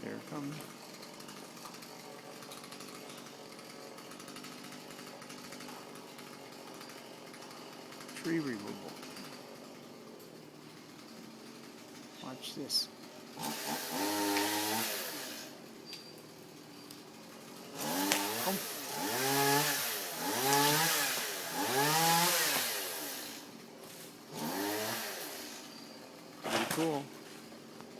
Here it comes. Tree removal. Watch this. Oh. Pretty cool.